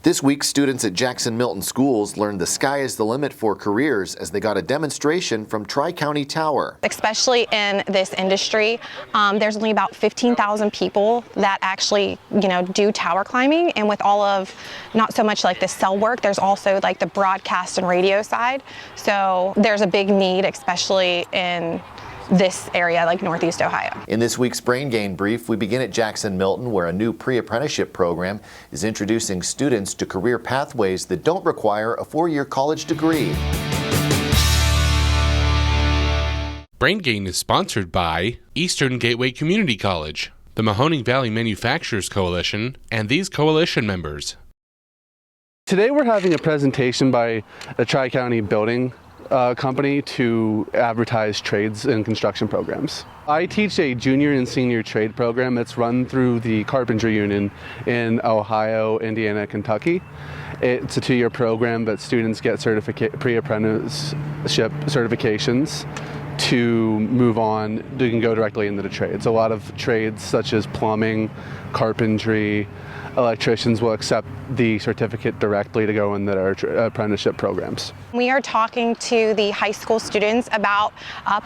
This week, students at Jackson Milton schools learned the sky is the limit for careers as they got a demonstration from Tri-County Tower. Especially in this industry, there's only about 15,000 people that actually, do tower climbing. And with all of, not so much like the cell work, there's also like the broadcast and radio side. So there's a big need, especially in this area, like Northeast Ohio. In this week's Brain Gain Brief, we begin at Jackson Milton, where a new pre-apprenticeship program is introducing students to career pathways that don't require a 4-year college degree. Brain Gain is sponsored by Eastern Gateway Community College, the Mahoning Valley Manufacturers Coalition, and these coalition members. Today we're having a presentation by the Tri-County Building Company to advertise trades and construction programs. I teach a junior and senior trade program that's run through the Carpentry Union in Ohio, Indiana, Kentucky. It's a 2-year program, but students get pre-apprenticeship certifications to move on. They can go directly into the trades. A lot of trades such as plumbing, carpentry, electricians will accept the certificate directly to go into their apprenticeship programs. We are talking to the high school students about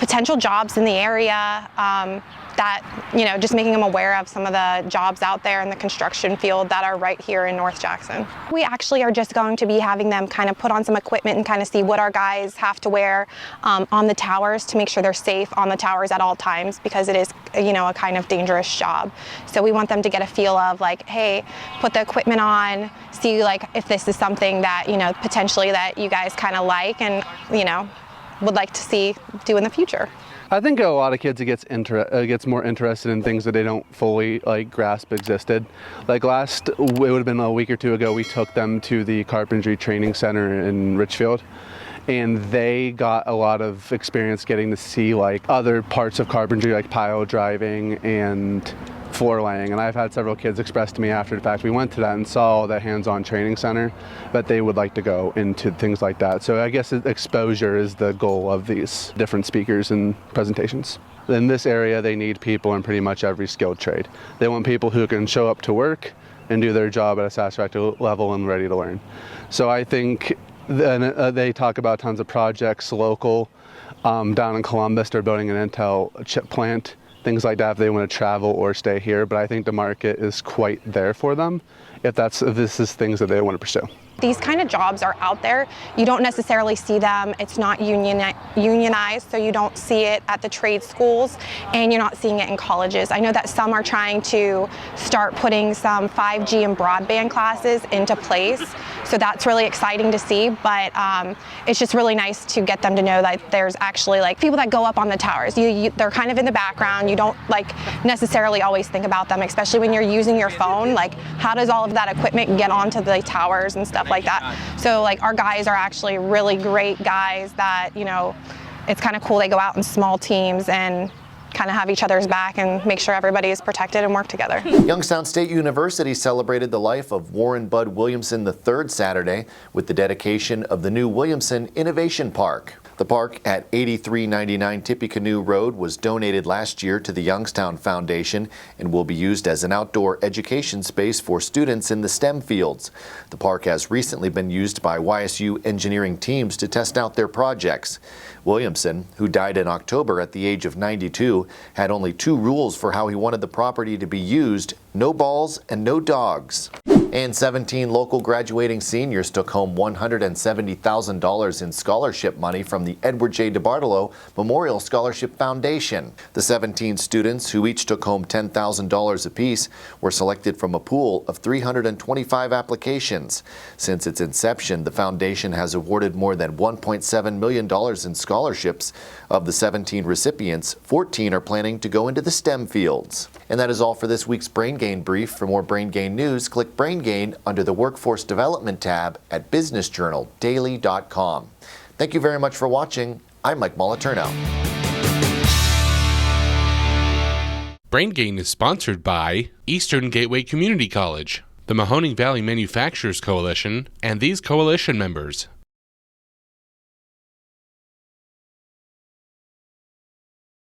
potential jobs in the area, that, just making them aware of some of the jobs out there in the construction field that are right here in North Jackson. We actually are just going to be having them kind of put on some equipment and kind of see what our guys have to wear on the towers to make sure they're safe on the towers at all times, because it is, a kind of dangerous job. So we want them to get a feel of like, hey, put the equipment on, see like if this is something that, potentially that you guys kind of like and, would like to see do in the future. I think a lot of kids gets more interested in things that they don't fully grasp existed. Like it would have been a week or two ago, we took them to the Carpentry Training Center in Richfield, and they got a lot of experience getting to see other parts of carpentry, like pile driving and floor laying. And I've had several kids express to me after the fact we went to that and saw the hands-on training center, but they would like to go into things like that. So I guess exposure is the goal of these different speakers and presentations. In this area, they need people in pretty much every skilled trade. They want people who can show up to work and do their job at a satisfactory level and ready to learn. So I think they talk about tons of projects local. Down in Columbus, they're building an Intel chip plant, things like that if they want to travel or stay here. But I think the market is quite there for them if this is things that they want to pursue. These kind of jobs are out there. You don't necessarily see them. It's not unionized, so you don't see it at the trade schools, and you're not seeing it in colleges. I know that some are trying to start putting some 5G and broadband classes into place, so that's really exciting to see, but it's just really nice to get them to know that there's actually people that go up on the towers. They're kind of in the background. You don't necessarily always think about them, especially when you're using your phone. How does all of that equipment get onto the towers and stuff like that? So our guys are actually really great guys that, it's kind of cool. They go out in small teams and kind of have each other's back and make sure everybody is protected and work together. Youngstown State University celebrated the life of Warren Bud Williamson III Saturday with the dedication of the new Williamson Innovation Park. The park at 8399 Tippecanoe Road was donated last year to the Youngstown Foundation and will be used as an outdoor education space for students in the STEM fields. The park has recently been used by YSU engineering teams to test out their projects. Williamson, who died in October at the age of 92, had only 2 rules for how he wanted the property to be used: no balls and no dogs. And 17 local graduating seniors took home $170,000 in scholarship money from the Edward J. DeBartolo Memorial Scholarship Foundation. The 17 students, who each took home $10,000 apiece, were selected from a pool of 325 applications. Since its inception, the foundation has awarded more than $1.7 million in scholarships. Of the 17 recipients, 14 are planning to go into the STEM fields. And that is all for this week's Brain Gain Brief. For more Brain Gain news, click Brain Gain under the Workforce Development tab at businessjournaldaily.com. Thank you very much for watching. I'm Mike Moliterno. Brain Gain is sponsored by Eastern Gateway Community College, the Mahoning Valley Manufacturers Coalition, and these coalition members.